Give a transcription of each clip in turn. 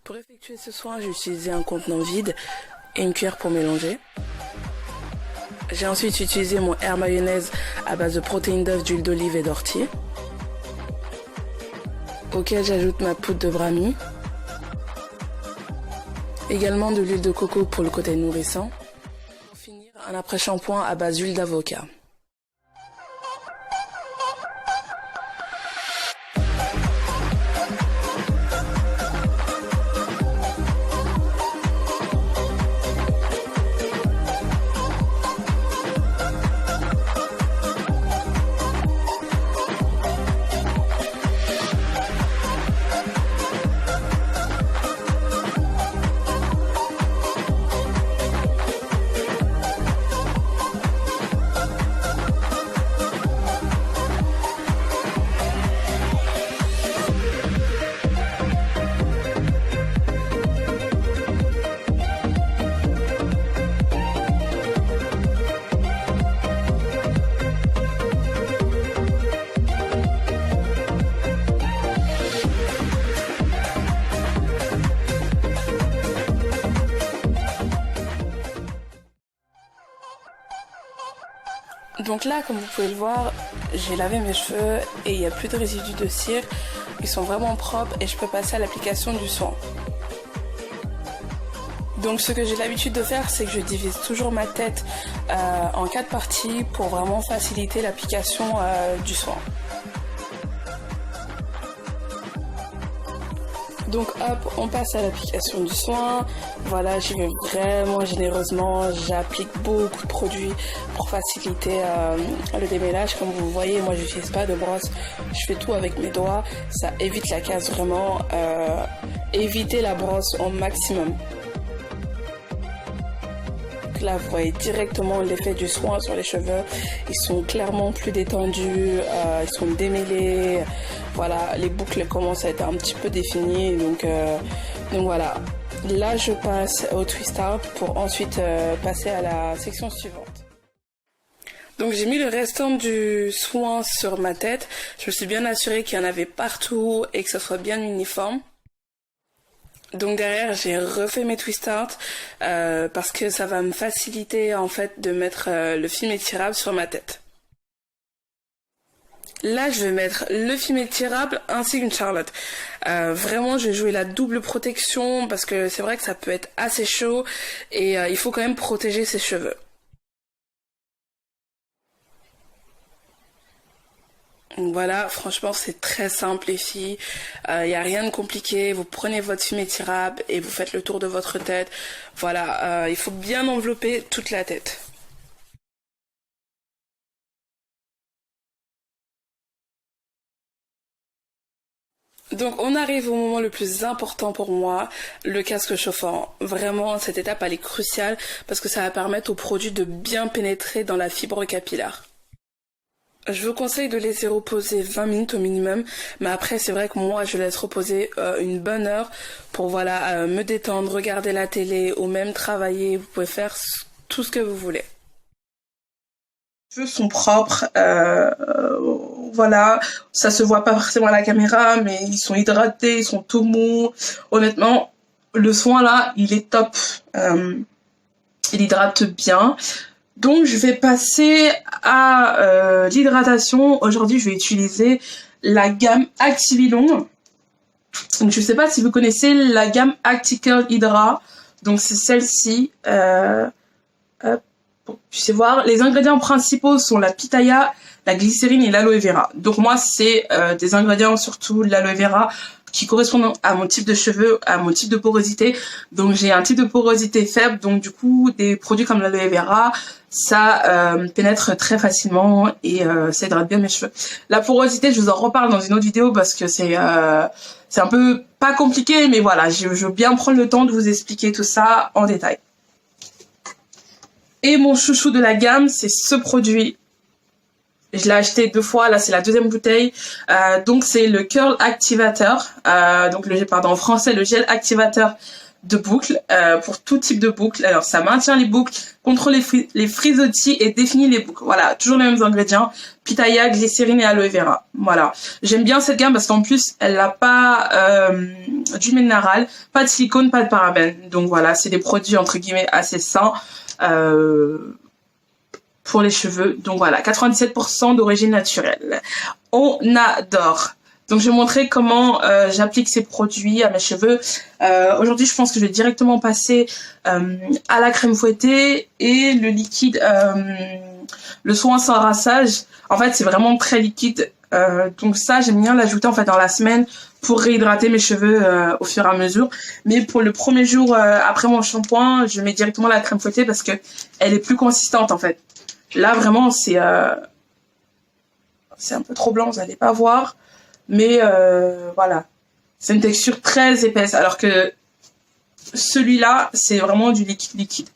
Pour effectuer ce soin, j'ai utilisé un contenant vide et une cuillère pour mélanger. J'ai ensuite utilisé mon air mayonnaise à base de protéines d'œufs, d'huile d'olive et d'ortie, auquel j'ajoute ma poudre de brahmi. Également de l'huile de coco pour le côté nourrissant. Pour finir, un après-shampoing à base d'huile d'avocat. Donc là, comme vous pouvez le voir, j'ai lavé mes cheveux et il n'y a plus de résidus de cire. Ils sont vraiment propres et je peux passer à l'application du soin. Donc ce que j'ai l'habitude de faire, c'est que je divise toujours ma tête en 4 parties pour vraiment faciliter l'application du soin. Donc hop, on passe à l'application du soin. Voilà, j'y vais vraiment généreusement. J'applique beaucoup de produits pour faciliter le démêlage. Comme vous voyez, moi j'utilise pas de brosse. Je fais tout avec mes doigts. Ça évite la casse vraiment. Évitez la brosse au maximum. Là, vous voyez directement l'effet du soin sur les cheveux. Ils sont clairement plus détendus, ils sont démêlés. Voilà, les boucles commencent à être un petit peu définies. Donc voilà. Là, je passe au twist out pour ensuite passer à la section suivante. Donc j'ai mis le restant du soin sur ma tête. Je me suis bien assurée qu'il y en avait partout et que ce soit bien uniforme. Donc derrière, j'ai refait mes twist out parce que ça va me faciliter en fait de mettre le film étirable sur ma tête. Là, je vais mettre le film étirable ainsi qu'une Charlotte. Vraiment, je vais jouer la double protection parce que c'est vrai que ça peut être assez chaud et il faut quand même protéger ses cheveux. Donc voilà, franchement c'est très simple les filles, il n'y a rien de compliqué, vous prenez votre film étirable et vous faites le tour de votre tête. Voilà, il faut bien envelopper toute la tête. Donc on arrive au moment le plus important pour moi, le casque chauffant. Vraiment cette étape elle est cruciale parce que ça va permettre au produit de bien pénétrer dans la fibre capillaire. Je vous conseille de laisser reposer 20 minutes au minimum, mais après c'est vrai que moi je laisse reposer une bonne heure pour voilà me détendre, regarder la télé ou même travailler. Vous pouvez faire tout ce que vous voulez. Les cheveux sont propres, voilà, ça se voit pas forcément à la caméra, mais ils sont hydratés, ils sont tout mous. Honnêtement, le soin là, il est top, il hydrate bien. Donc je vais passer à l'hydratation. Aujourd'hui je vais utiliser la gamme Activilon. Donc je sais pas si vous connaissez la gamme Acticurl Hydra. Donc c'est celle-ci. Pour que vous puissiez voir. Les ingrédients principaux sont la pitaya, la glycérine et l'aloe vera. Donc moi c'est des ingrédients surtout l'aloe vera qui correspondent à mon type de cheveux, à mon type de porosité. Donc j'ai un type de porosité faible, donc du coup des produits comme l'aloe vera, ça pénètre très facilement et ça hydrate bien mes cheveux. La porosité, je vous en reparle dans une autre vidéo parce que c'est un peu pas compliqué, mais voilà, je veux bien prendre le temps de vous expliquer tout ça en détail. Et mon chouchou de la gamme, c'est ce produit. Je l'ai acheté 2 fois, là c'est la 2e bouteille. Donc c'est le Curl Activator, donc en français le gel activateur de boucles pour tout type de boucles. Alors ça maintient les boucles, contrôle les frisottis et définit les boucles. Voilà, toujours les mêmes ingrédients, pitaya, glycérine et aloe vera. Voilà, j'aime bien cette gamme parce qu'en plus elle n'a pas d'huile minérale, pas de silicone, pas de parabènes. Donc voilà, c'est des produits entre guillemets assez sains pour les cheveux. Donc voilà, 97% d'origine naturelle. On adore. Donc je vais montrer comment j'applique ces produits à mes cheveux. Aujourd'hui, je pense que je vais directement passer à la crème fouettée et le liquide, le soin sans rinçage. En fait, c'est vraiment très liquide. Donc ça, j'aime bien l'ajouter en fait dans la semaine pour réhydrater mes cheveux au fur et à mesure. Mais pour le premier jour après mon shampoing, je mets directement la crème fouettée parce que elle est plus consistante en fait. Là, vraiment, c'est un peu trop blanc, vous n'allez pas voir. Mais voilà, c'est une texture très épaisse, alors que celui-là, c'est vraiment du liquide.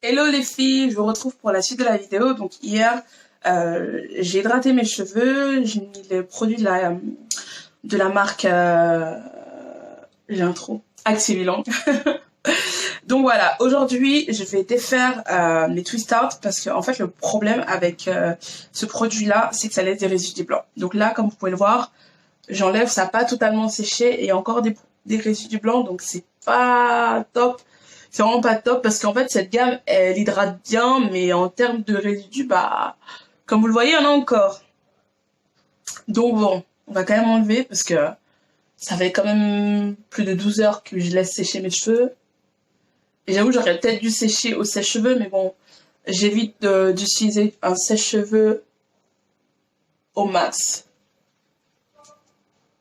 Hello les filles, je vous retrouve pour la suite de la vidéo. Donc hier, j'ai hydraté mes cheveux, j'ai mis les produits de la marque, j'ai un trou, Activilant. Donc voilà, aujourd'hui je vais défaire mes twist out parce que en fait le problème avec ce produit là, c'est que ça laisse des résidus blancs. Donc là, comme vous pouvez le voir, j'enlève, ça n'a pas totalement séché et encore des résidus blancs, donc c'est pas top. C'est vraiment pas top parce qu'en fait cette gamme elle hydrate bien, mais en termes de résidus, bah comme vous le voyez, il y en a encore. Donc bon, on va quand même enlever parce que ça fait quand même plus de 12 heures que je laisse sécher mes cheveux. Et j'avoue, j'aurais peut-être dû sécher au sèche-cheveux, mais bon, j'évite d'utiliser un sèche-cheveux au max.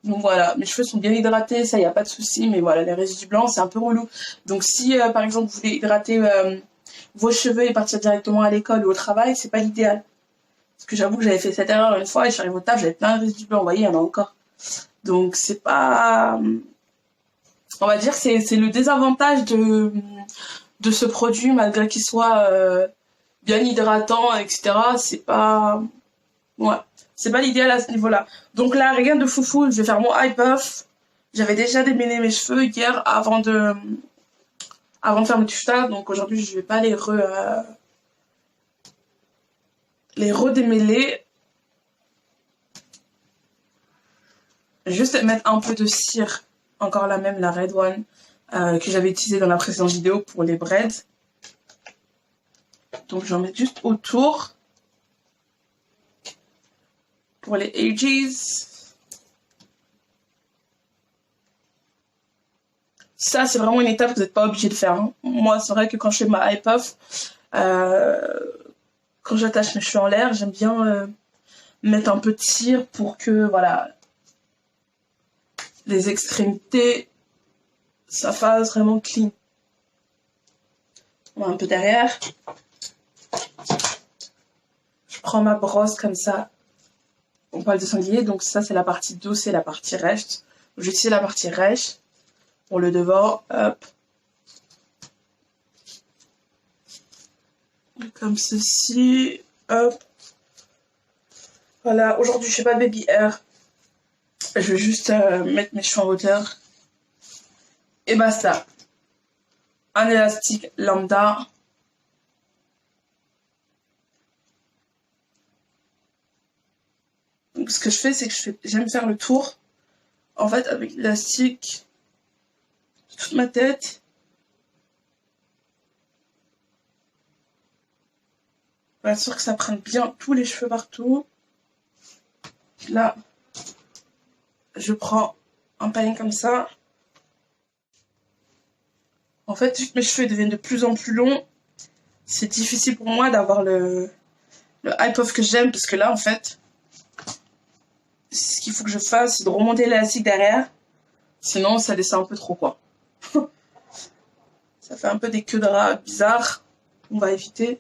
Donc voilà, mes cheveux sont bien hydratés, ça y a pas de souci, mais voilà, les résidus blancs c'est un peu relou. Donc si par exemple vous voulez hydrater vos cheveux et partir directement à l'école ou au travail, c'est pas l'idéal. Parce que j'avoue que j'avais fait cette erreur une fois et je suis arrivée au taf, j'avais plein de résidus blancs, vous voyez, il y en a encore. Donc c'est pas... On va dire que c'est le désavantage de ce produit, malgré qu'il soit bien hydratant, etc. C'est pas... Ouais. C'est pas l'idéal à ce niveau-là. Donc là, rien de foufou, je vais faire mon high puff. J'avais déjà démêlé mes cheveux hier avant de faire mes tutas. Donc aujourd'hui, je vais pas les redémêler. Juste mettre un peu de cire, encore la même, la Red One, que j'avais utilisée dans la précédente vidéo pour les braids. Donc j'en mets juste autour. Pour les edges. Ça, c'est vraiment une étape que vous n'êtes pas obligé de faire. Hein. Moi, c'est vrai que quand je fais ma high puff, quand j'attache mes cheveux en l'air, j'aime bien mettre un peu de cire pour que, voilà, les extrémités, ça fasse vraiment clean. On va un peu derrière. Je prends ma brosse comme ça. On parle de sanglier, donc ça c'est la partie douce et la partie rêche. J'utilise la partie rêche pour le devant, hop. Comme ceci, hop. Voilà, aujourd'hui je fais pas de baby hair. Je vais juste mettre mes cheveux en hauteur. Et basta. Un élastique lambda. Donc ce que je fais, c'est que j'aime faire le tour, en fait, avec l'élastique de toute ma tête. pour être sûr que ça prenne bien tous les cheveux partout. Là, je prends un panier comme ça. En fait, vu que mes cheveux deviennent de plus en plus longs, c'est difficile pour moi d'avoir le high puff que j'aime, parce que là, en fait, ce qu'il faut que je fasse, c'est de remonter l'élastique derrière. Sinon, ça descend un peu trop, quoi. Ça fait un peu des queues de rat bizarres. On va éviter.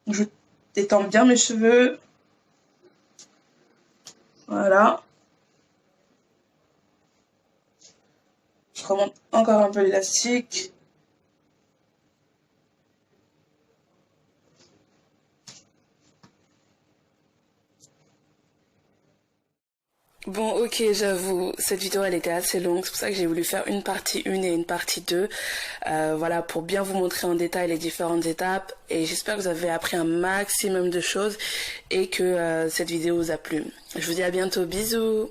Je détends bien mes cheveux. Voilà. Je remonte encore un peu l'élastique. Bon, ok, j'avoue, cette vidéo elle était assez longue, c'est pour ça que j'ai voulu faire une partie 1 et une partie 2, voilà, pour bien vous montrer en détail les différentes étapes, et j'espère que vous avez appris un maximum de choses et que cette vidéo vous a plu. Je vous dis à bientôt, bisous.